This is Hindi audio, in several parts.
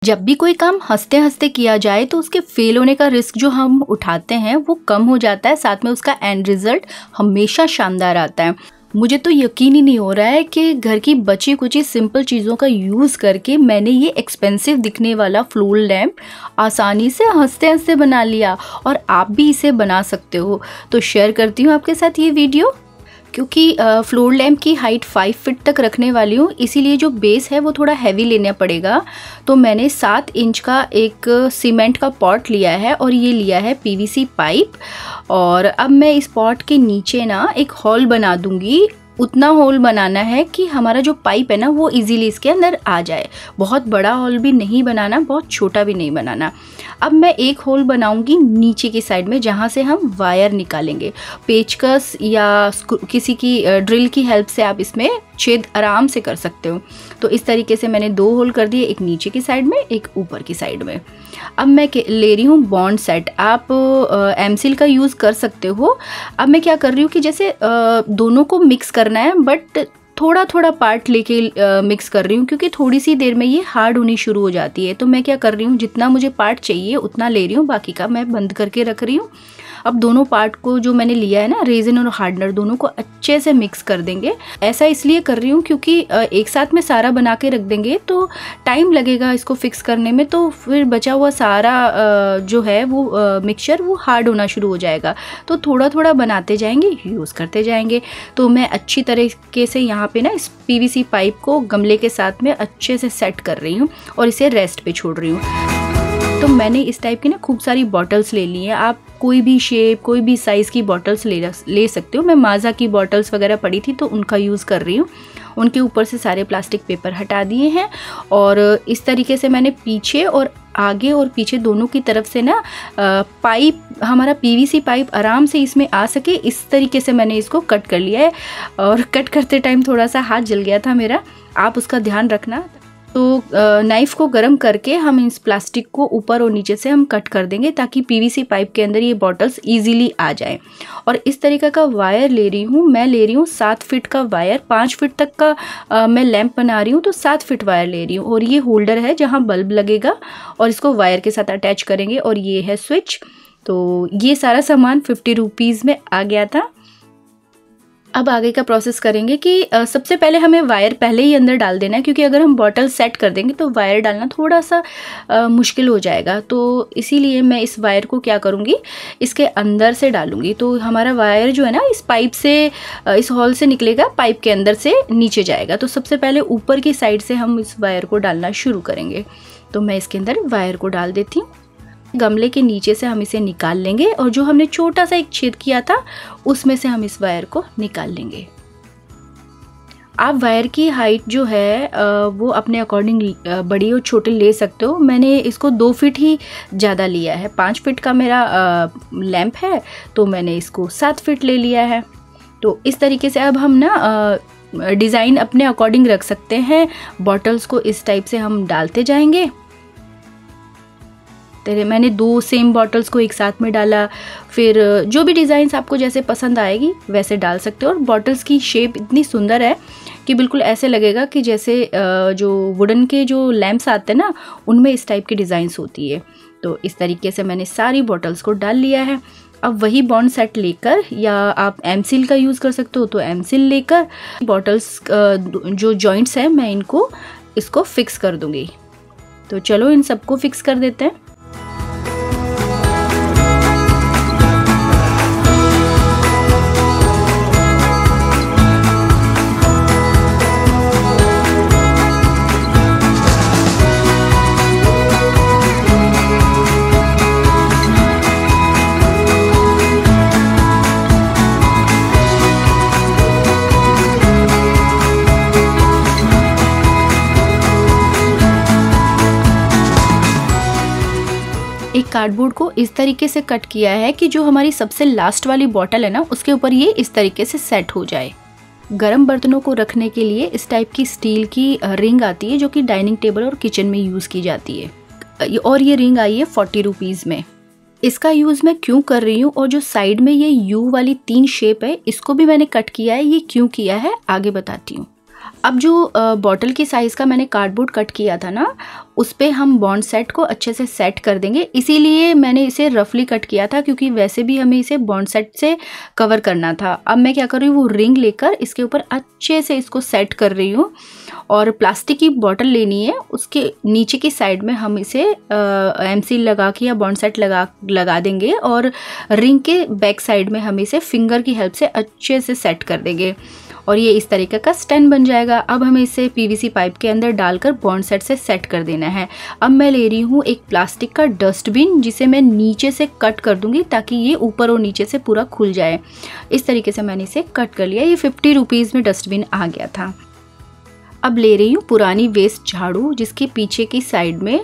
जब भी कोई काम हंसते हंसते किया जाए तो उसके फेल होने का रिस्क जो हम उठाते हैं वो कम हो जाता है, साथ में उसका एंड रिजल्ट हमेशा शानदार आता है। मुझे तो यकीन ही नहीं हो रहा है कि घर की बची कुची सिंपल चीज़ों का यूज़ करके मैंने ये एक्सपेंसिव दिखने वाला फ्लोर लैम्प आसानी से हंसते हंसते बना लिया, और आप भी इसे बना सकते हो। तो शेयर करती हूँ आपके साथ ये वीडियो। क्योंकि फ्लोर लैम्प की हाइट 5 फीट तक रखने वाली हूँ, इसीलिए जो बेस है वो थोड़ा हैवी लेना पड़ेगा। तो मैंने 7 इंच का एक सीमेंट का पॉट लिया है और ये लिया है पीवीसी पाइप। और अब मैं इस पॉट के नीचे ना एक होल बना दूंगी। उतना होल बनाना है कि हमारा जो पाइप है ना वो इजीली इसके अंदर आ जाए। बहुत बड़ा होल भी नहीं बनाना, बहुत छोटा भी नहीं बनाना। अब मैं एक होल बनाऊंगी नीचे की साइड में, जहाँ से हम वायर निकालेंगे। पेचकस या किसी की ड्रिल की हेल्प से आप इसमें छेद आराम से कर सकते हो। तो इस तरीके से मैंने 2 होल कर दिए, एक नीचे की साइड में, एक ऊपर की साइड में। अब मैं ले रही हूँ बॉन्ड सेट। आप एमसिल का यूज़ कर सकते हो। अब मैं क्या कर रही हूँ कि जैसे दोनों को मिक्स करना है, बट थोड़ा थोड़ा पार्ट लेके मिक्स कर रही हूँ, क्योंकि थोड़ी सी देर में ये हार्ड होनी शुरू हो जाती है। तो मैं क्या कर रही हूँ, जितना मुझे पार्ट चाहिए उतना ले रही हूँ, बाकी का मैं बंद करके रख रही हूँ। अब दोनों पार्ट को जो मैंने लिया है ना, रेजिन और हार्डनर, दोनों को अच्छे से मिक्स कर देंगे। ऐसा इसलिए कर रही हूँ क्योंकि एक साथ में सारा बना के रख देंगे तो टाइम लगेगा इसको फिक्स करने में, तो फिर बचा हुआ सारा जो है वो मिक्सचर वो हार्ड होना शुरू हो जाएगा। तो थोड़ा थोड़ा बनाते जाएंगे, यूज़ करते जाएंगे। तो मैं अच्छी तरीके से यहाँ पे ना इस पीवीसी पाइप को गमले के साथ में अच्छे से सेट कर रही हूँ और इसे रेस्ट पे छोड़ रही हूँ। तो मैंने इस टाइप की ना खूब सारी बॉटल्स ले ली हैं। आप कोई भी शेप, कोई भी साइज़ की बॉटल्स ले सकते हो। मैं माज़ा की बॉटल्स वगैरह पड़ी थी तो उनका यूज़ कर रही हूँ। उनके ऊपर से सारे प्लास्टिक पेपर हटा दिए हैं और इस तरीके से मैंने पीछे और आगे और पीछे दोनों की तरफ से ना पाइप, हमारा पीवीसी पाइप आराम से इसमें आ सके, इस तरीके से मैंने इसको कट कर लिया है। और कट करते टाइम थोड़ा सा हाथ जल गया था मेरा, आप उसका ध्यान रखना। तो नाइफ़ को गर्म करके हम इस प्लास्टिक को ऊपर और नीचे से हम कट कर देंगे, ताकि पीवीसी पाइप के अंदर ये बॉटल्स इजीली आ जाएं। और इस तरीके का वायर ले रही हूँ मैं, ले रही हूँ 7 फीट का वायर। 5 फीट तक का मैं लैंप बना रही हूँ, तो 7 फीट वायर ले रही हूँ। और ये होल्डर है जहाँ बल्ब लगेगा, और इसको वायर के साथ अटैच करेंगे। और ये है स्विच। तो ये सारा सामान 50 रुपीज़ में आ गया था। अब आगे का प्रोसेस करेंगे कि सबसे पहले हमें वायर पहले ही अंदर डाल देना है, क्योंकि अगर हम बॉटल सेट कर देंगे तो वायर डालना थोड़ा सा मुश्किल हो जाएगा। तो इसीलिए मैं इस वायर को क्या करूँगी, इसके अंदर से डालूँगी। तो हमारा वायर जो है ना इस पाइप से, इस हॉल से निकलेगा, पाइप के अंदर से नीचे जाएगा। तो सबसे पहले ऊपर की साइड से हम इस वायर को डालना शुरू करेंगे। तो मैं इसके अंदर वायर को डाल देती हूँ। गमले के नीचे से हम इसे निकाल लेंगे, और जो हमने छोटा सा एक छेद किया था उसमें से हम इस वायर को निकाल लेंगे। आप वायर की हाइट जो है वो अपने अकॉर्डिंग बड़ी और छोटी ले सकते हो। मैंने इसको 2 फीट ही ज़्यादा लिया है। 5 फीट का मेरा लैंप है, तो मैंने इसको 7 फीट ले लिया है। तो इस तरीके से अब हम ना डिज़ाइन अपने अकॉर्डिंग रख सकते हैं। बॉटल्स को इस टाइप से हम डालते जाएंगे। मैंने 2 सेम बॉटल्स को एक साथ में डाला। फिर जो भी डिज़ाइंस आपको जैसे पसंद आएगी वैसे डाल सकते हो। और बॉटल्स की शेप इतनी सुंदर है कि बिल्कुल ऐसे लगेगा कि जैसे जो वुडन के जो लैंप्स आते हैं ना, उनमें इस टाइप की डिज़ाइंस होती है। तो इस तरीके से मैंने सारी बॉटल्स को डाल लिया है। अब वही बॉन्ड सेट लेकर, या आप एमसिल का यूज़ कर सकते हो तो एमसिल लेकर, बॉटल्स जो जॉइंट्स हैं मैं इसको फिक्स कर दूँगी। तो चलो इन सबको फिक्स कर देते हैं। एक कार्डबोर्ड को इस तरीके से कट किया है कि जो हमारी सबसे लास्ट वाली बॉटल है ना, उसके ऊपर ये इस तरीके से सेट हो जाए। गरम बर्तनों को रखने के लिए इस टाइप की स्टील की रिंग आती है, जो कि डाइनिंग टेबल और किचन में यूज़ की जाती है। और ये रिंग आई है 40 रुपीज़ में। इसका यूज़ मैं क्यों कर रही हूँ, और जो साइड में ये यू वाली 3 शेप है, इसको भी मैंने कट किया है। ये क्यों किया है आगे बताती हूँ। अब जो बॉटल की साइज़ का मैंने कार्डबोर्ड कट किया था ना, उस पे हम बॉन्ड सेट को अच्छे से सेट कर देंगे। इसीलिए मैंने इसे रफली कट किया था, क्योंकि वैसे भी हमें इसे बॉन्ड सेट से कवर करना था। अब मैं क्या कर रही हूँ, वो रिंग लेकर इसके ऊपर अच्छे से इसको सेट कर रही हूँ। और प्लास्टिक की बॉटल लेनी है, उसके नीचे की साइड में हम इसे एम सील लगा के या बॉन्ड सेट लगा देंगे, और रिंग के बैक साइड में हम इसे फिंगर की हेल्प से अच्छे से सेट कर देंगे, और ये इस तरीके का स्टैंड बन जाएगा। अब हमें इसे पीवीसी पाइप के अंदर डालकर बॉन्ड सेट से सेट कर देना है। अब मैं ले रही हूँ एक प्लास्टिक का डस्टबिन, जिसे मैं नीचे से कट कर दूंगी ताकि ये ऊपर और नीचे से पूरा खुल जाए। इस तरीके से मैंने इसे कट कर लिया। ये 50 रुपीज़ में डस्टबिन आ गया था। अब ले रही हूँ पुरानी वेस्ट झाड़ू, जिसके पीछे की साइड में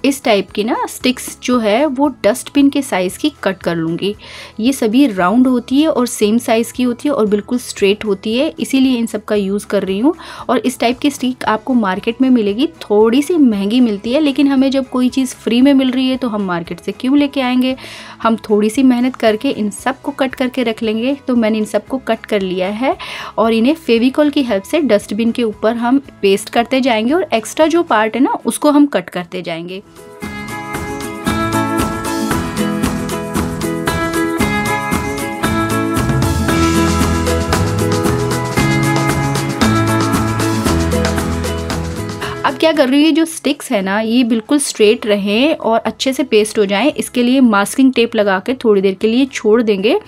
इस टाइप की ना स्टिक्स जो है वो डस्टबिन के साइज़ की कट कर लूँगी। ये सभी राउंड होती है और सेम साइज़ की होती है और बिल्कुल स्ट्रेट होती है, इसीलिए इन सब का यूज़ कर रही हूँ। और इस टाइप की स्टिक आपको मार्केट में मिलेगी, थोड़ी सी महंगी मिलती है, लेकिन हमें जब कोई चीज़ फ्री में मिल रही है तो हम मार्केट से क्यों लेके आएंगे। हम थोड़ी सी मेहनत करके इन सब को कट करके रख लेंगे। तो मैंने इन सब को कट कर लिया है और इन्हें फेविकॉल की हेल्प से डस्टबिन के ऊपर हम पेस्ट करते जाएंगे, और एक्स्ट्रा जो पार्ट है ना उसको हम कट करते जाएंगे। अब क्या कर रही हूँ, ये जो स्टिक्स है ना ये बिल्कुल स्ट्रेट रहें और अच्छे से पेस्ट हो जाएं, इसके लिए मास्किंग टेप लगा के थोड़ी देर के लिए छोड़ देंगे।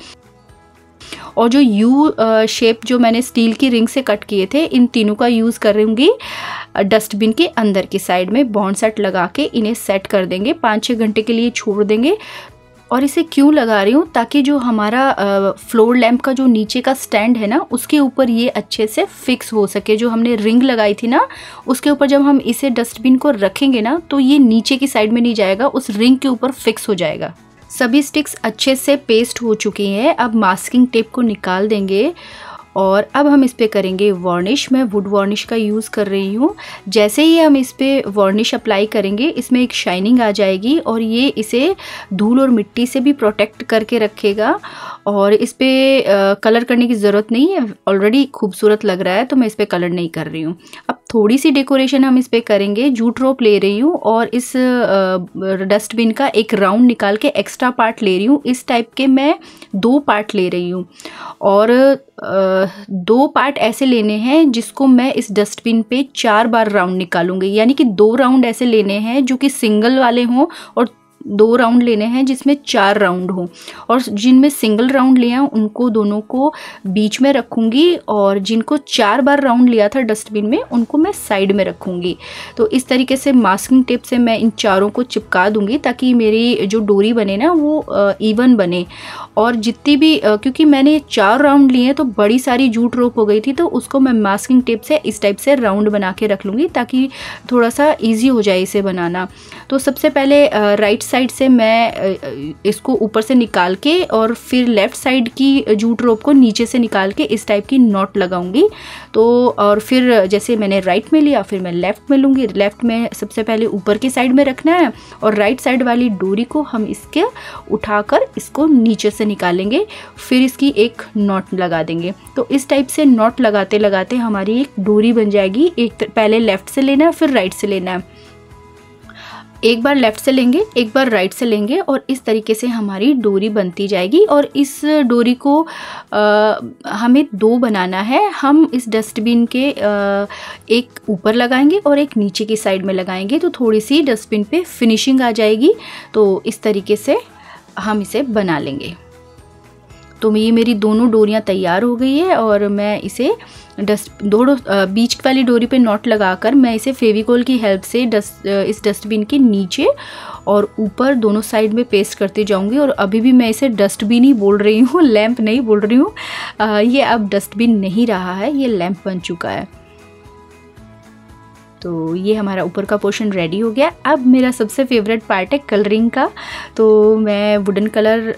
और जो यू शेप जो मैंने स्टील की रिंग से कट किए थे, इन तीनों का यूज़ करूँगी डस्टबिन के अंदर की साइड में। बॉन्ड सेट लगा के इन्हें सेट कर देंगे, 5-6 घंटे के लिए छोड़ देंगे। और इसे क्यों लगा रही हूँ, ताकि जो हमारा फ्लोर लैंप का जो नीचे का स्टैंड है ना उसके ऊपर ये अच्छे से फिक्स हो सके। जो हमने रिंग लगाई थी ना उसके ऊपर जब हम इसे डस्टबिन को रखेंगे ना तो ये नीचे की साइड में नहीं जाएगा, उस रिंग के ऊपर फिक्स हो जाएगा। सभी स्टिक्स अच्छे से पेस्ट हो चुकी हैं। अब मास्किंग टेप को निकाल देंगे और अब हम इस पे करेंगे वार्निश। मैं वुड वार्निश का यूज़ कर रही हूँ। जैसे ही हम इस पे वार्निश अप्लाई करेंगे इसमें एक शाइनिंग आ जाएगी और ये इसे धूल और मिट्टी से भी प्रोटेक्ट करके रखेगा। और इस पे कलर करने की ज़रूरत नहीं है, ऑलरेडी खूबसूरत लग रहा है तो मैं इस पे कलर नहीं कर रही हूँ। अब थोड़ी सी डेकोरेशन हम इस पे करेंगे। जूट रोप ले रही हूँ और इस डस्टबिन का एक राउंड निकाल के एक्स्ट्रा पार्ट ले रही हूँ। इस टाइप के मैं 2 पार्ट ले रही हूँ और 2 पार्ट ऐसे लेने हैं जिसको मैं इस डस्टबिन पे 4 बार राउंड निकालूंगी। यानी कि 2 राउंड ऐसे लेने हैं जो कि सिंगल वाले हों और 2 राउंड लेने हैं जिसमें 4 राउंड हों। और जिनमें सिंगल राउंड लिया उनको दोनों को बीच में रखूँगी और जिनको 4 बार राउंड लिया था डस्टबिन में उनको मैं साइड में रखूँगी। तो इस तरीके से मास्किंग टेप से मैं इन चारों को चिपका दूँगी ताकि मेरी जो डोरी बने ना वो इवन बने। और जितनी भी क्योंकि मैंने 4 राउंड लिए तो बड़ी सारी जूट रोप हो गई थी, तो उसको मैं मास्किंग टेप से इस टाइप से राउंड बना के रख लूँगी ताकि थोड़ा सा ईजी हो जाए इसे बनाना। तो सबसे पहले राइट साइड से मैं इसको ऊपर से निकाल के और फिर लेफ़्ट साइड की जूट रोप को नीचे से निकाल के इस टाइप की नॉट लगाऊंगी। तो और फिर जैसे मैंने राइट में लिया फिर मैं लेफ़्ट में लूँगी। लेफ़्ट में सबसे पहले ऊपर की साइड में रखना है और राइट साइड वाली डोरी को हम इसके उठाकर इसको नीचे से निकालेंगे, फिर इसकी एक नॉट लगा देंगे। तो इस टाइप से नॉट लगाते लगाते हमारी एक डोरी बन जाएगी। एक पहले लेफ़्ट से लेना है फिर राइट से लेना है, एक बार लेफ़्ट से लेंगे एक बार राइट से लेंगे और इस तरीके से हमारी डोरी बनती जाएगी। और इस डोरी को हमें 2 बनाना है। हम इस डस्टबिन के एक ऊपर लगाएंगे और एक नीचे की साइड में लगाएंगे तो थोड़ी सी डस्टबिन पे फिनिशिंग आ जाएगी। तो इस तरीके से हम इसे बना लेंगे। तो ये मेरी दोनों डोरियाँ तैयार हो गई है और मैं इसे दोनों बीच वाली डोरी पे नॉट लगाकर मैं इसे फेविकोल की हेल्प से इस डस्टबिन के नीचे और ऊपर दोनों साइड में पेस्ट करती जाऊंगी। और अभी भी मैं इसे डस्टबिन ही बोल रही हूँ, लैंप नहीं बोल रही हूँ। ये अब डस्टबिन नहीं रहा है, ये लैंप बन चुका है। तो ये हमारा ऊपर का पोर्शन रेडी हो गया। अब मेरा सबसे फेवरेट पार्ट है कलरिंग का। तो मैं वुडन कलर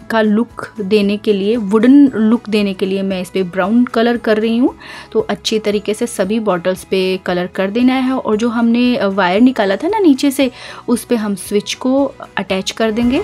का लुक देने के लिए, वुडन लुक देने के लिए मैं इस पे ब्राउन कलर कर रही हूँ। तो अच्छी तरीके से सभी बॉटल्स पे कलर कर देना है। और जो हमने वायर निकाला था ना नीचे से, उस पे हम स्विच को अटैच कर देंगे।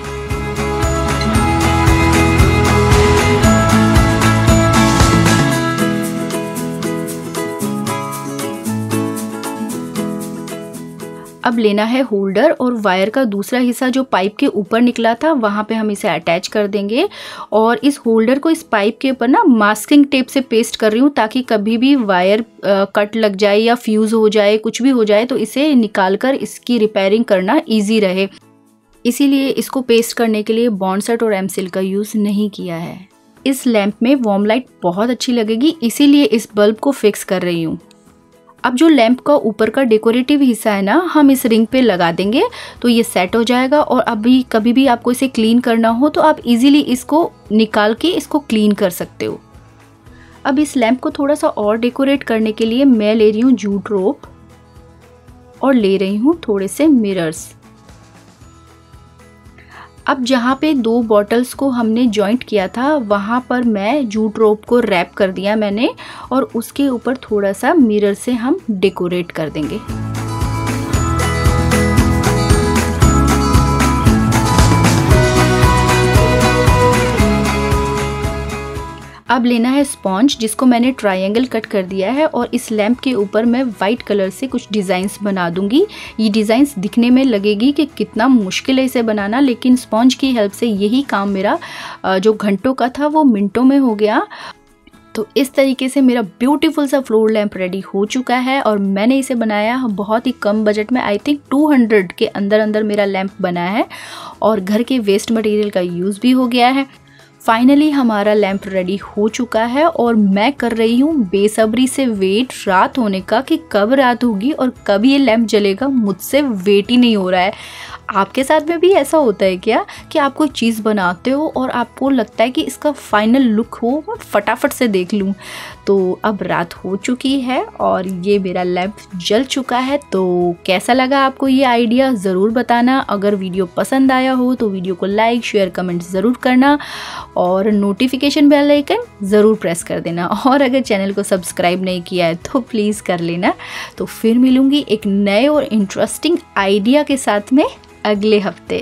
अब लेना है होल्डर और वायर का दूसरा हिस्सा जो पाइप के ऊपर निकला था वहाँ पे हम इसे अटैच कर देंगे। और इस होल्डर को इस पाइप के ऊपर ना मास्किंग टेप से पेस्ट कर रही हूँ ताकि कभी भी वायर कट लग जाए या फ्यूज़ हो जाए, कुछ भी हो जाए तो इसे निकाल कर इसकी रिपेयरिंग करना ईजी रहे। इसीलिए इसको पेस्ट करने के लिए बॉन्डसेट और एमसिल का यूज़ नहीं किया है। इस लैंप में वार्म लाइट बहुत अच्छी लगेगी, इसीलिए इस बल्ब को फिक्स कर रही हूँ। अब जो लैंप का ऊपर का डेकोरेटिव हिस्सा है ना, हम इस रिंग पे लगा देंगे तो ये सेट हो जाएगा। और अभी कभी भी आपको इसे क्लीन करना हो तो आप इजीली इसको निकाल के इसको क्लीन कर सकते हो। अब इस लैंप को थोड़ा सा और डेकोरेट करने के लिए मैं ले रही हूँ जूट रोप और ले रही हूँ थोड़े से मिरर्स। अब जहाँ पे 2 बॉटल्स को हमने जॉइंट किया था वहाँ पर मैं जूट रोप को रैप कर दिया मैंने, और उसके ऊपर थोड़ा सा मिरर से हम डेकोरेट कर देंगे। अब लेना है स्पॉन्ज जिसको मैंने ट्रायंगल कट कर दिया है और इस लैंप के ऊपर मैं वाइट कलर से कुछ डिज़ाइंस बना दूंगी। ये डिज़ाइंस दिखने में लगेगी कि कितना मुश्किल है इसे बनाना, लेकिन स्पॉन्ज की हेल्प से यही काम मेरा जो घंटों का था वो मिनटों में हो गया। तो इस तरीके से मेरा ब्यूटीफुल सा फ्लोर लैंप रेडी हो चुका है और मैंने इसे बनाया बहुत ही कम बजट में। आई थिंक 200 के अंदर मेरा लैंप बना है और घर के वेस्ट मटेरियल का यूज़ भी हो गया है। फाइनली हमारा लैंप रेडी हो चुका है और मैं कर रही हूँ बेसब्री से वेट रात होने का कि कब रात होगी और कब ये लैंप जलेगा। मुझसे वेट ही नहीं हो रहा है। आपके साथ में भी ऐसा होता है क्या कि आप कोई चीज़ बनाते हो और आपको लगता है कि इसका फाइनल लुक हो मैं फटाफट से देख लूँ? तो अब रात हो चुकी है और ये मेरा लैंप जल चुका है। तो कैसा लगा आपको ये आइडिया ज़रूर बताना। अगर वीडियो पसंद आया हो तो वीडियो को लाइक शेयर कमेंट ज़रूर करना और नोटिफिकेशन बेल आइकन ज़रूर प्रेस कर देना। और अगर चैनल को सब्सक्राइब नहीं किया है तो प्लीज़ कर लेना। तो फिर मिलूँगी एक नए और इंटरेस्टिंग आइडिया के साथ में अगले हफ्ते।